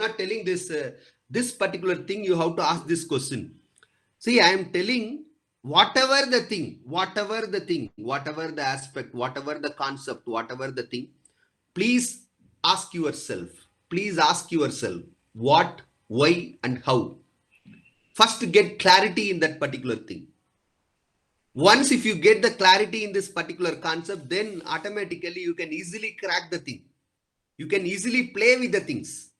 not telling this this particular thing. You have to ask this question. See, I am telling whatever the thing, whatever the aspect, whatever the concept, whatever the thing, please ask yourself. Please ask yourself what, why, and how. First, get clarity in that particular thing. Once if you get the clarity in this particular concept, then automatically you can easily crack the thing. You can easily play with the things.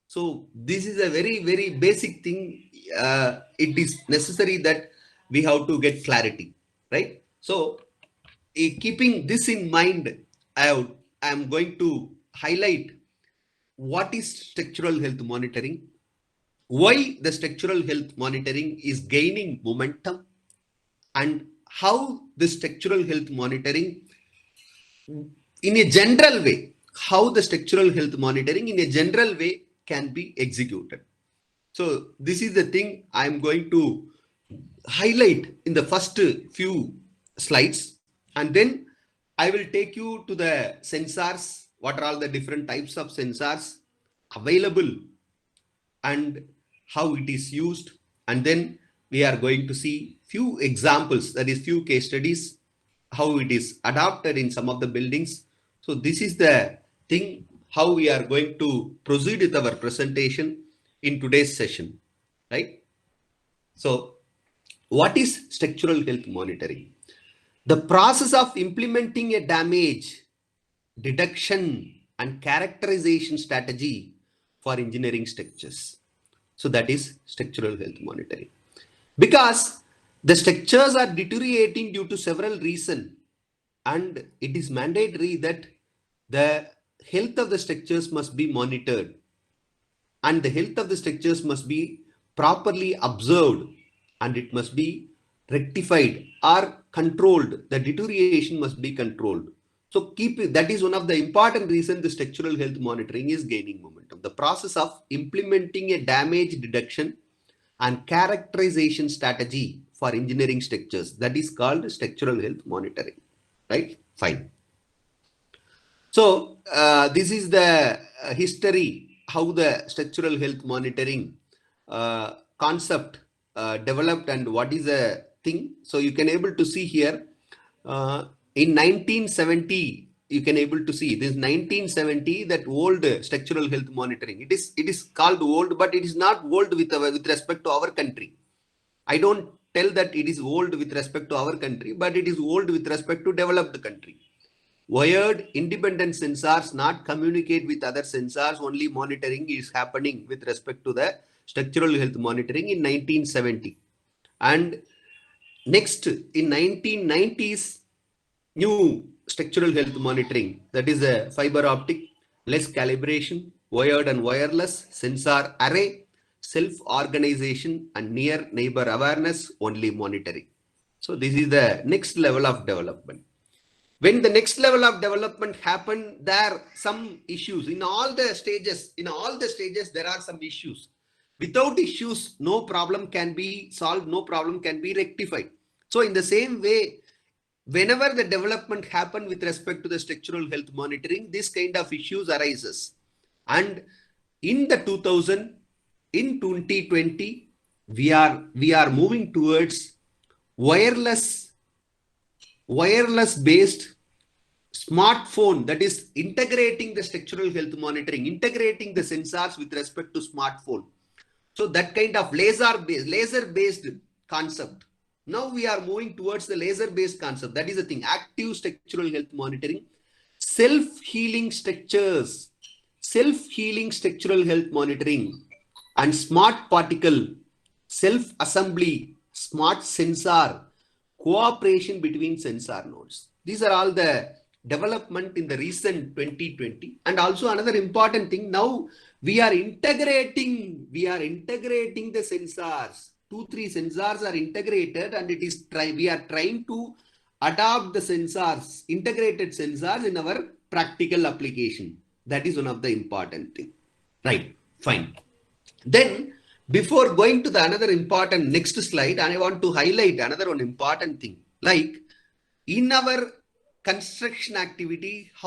So this is a very, very basic thing. It is necessary that we have to get clarity, right? So keeping this in mind, I am going to highlight what is structural health monitoring, why the structural health monitoring is gaining momentum, and how the structural health monitoring in a general way, how the structural health monitoring in a general way can be executed. So this is the thing I'm going to highlight in the first few slides, and then I will take you to the sensors, what are all the different types of sensors available and how it is used, and then we are going to see few examples, that is few case studies, how it is adopted in some of the buildings. So this is the thing how we are going to proceed with our presentation in today's session, right? So what is structural health monitoring? The process of implementing a damage detection and characterization strategy for engineering structures. So that is structural health monitoring. Because the structures are deteriorating due to several reasons, and it is mandatory that the health of the structures must be monitored, and the health of the structures must be properly observed, and it must be rectified or controlled. The deterioration must be controlled. So that is one of the important reasons the structural health monitoring is gaining momentum. The process of implementing a damage detection and characterization strategy for engineering structures, that is called structural health monitoring, right? Fine. So this is the history, how the structural health monitoring concept developed and what is a thing. So you can able to see here in 1970, you can able to see this 1970, that old structural health monitoring. It is called old, but it is not old with respect to our country. I don't tell that it is old with respect to our country, but it is old with respect to developed country. Wired independent sensors not communicate with other sensors, only monitoring is happening with respect to the structural health monitoring in 1970. And next in 1990s, new structural health monitoring, that is a fiber optic, less calibration, wired and wireless, sensor array, self-organization and near neighbor awareness, only monitoring. So this is the next level of development. When the next level of development happened, there are some issues in all the stages. In all the stages, there are some issues. Without issues, no problem can be solved, no problem can be rectified. So in the same way, whenever the development happened with respect to the structural health monitoring, this kind of issues arises. And in the 2020, we are moving towards wireless based smartphone, that is integrating the structural health monitoring, integrating the sensors with respect to smartphone. So that kind of laser based concept. Now we are moving towards the laser based concept. That is the thing. Active structural health monitoring, self-healing structures, self-healing structural health monitoring, and smart particle, self-assembly, smart sensor, cooperation between sensor nodes. These are all the development in the recent 2020. And also another important thing, now we are integrating the sensors. 2-3 sensors are integrated, and it is we are trying to adopt the sensors, integrated sensors in our practical application. That is one of the important thing. Right, fine. Then before going to the another important next slide, I want to highlight another one important thing. Like in our construction activity,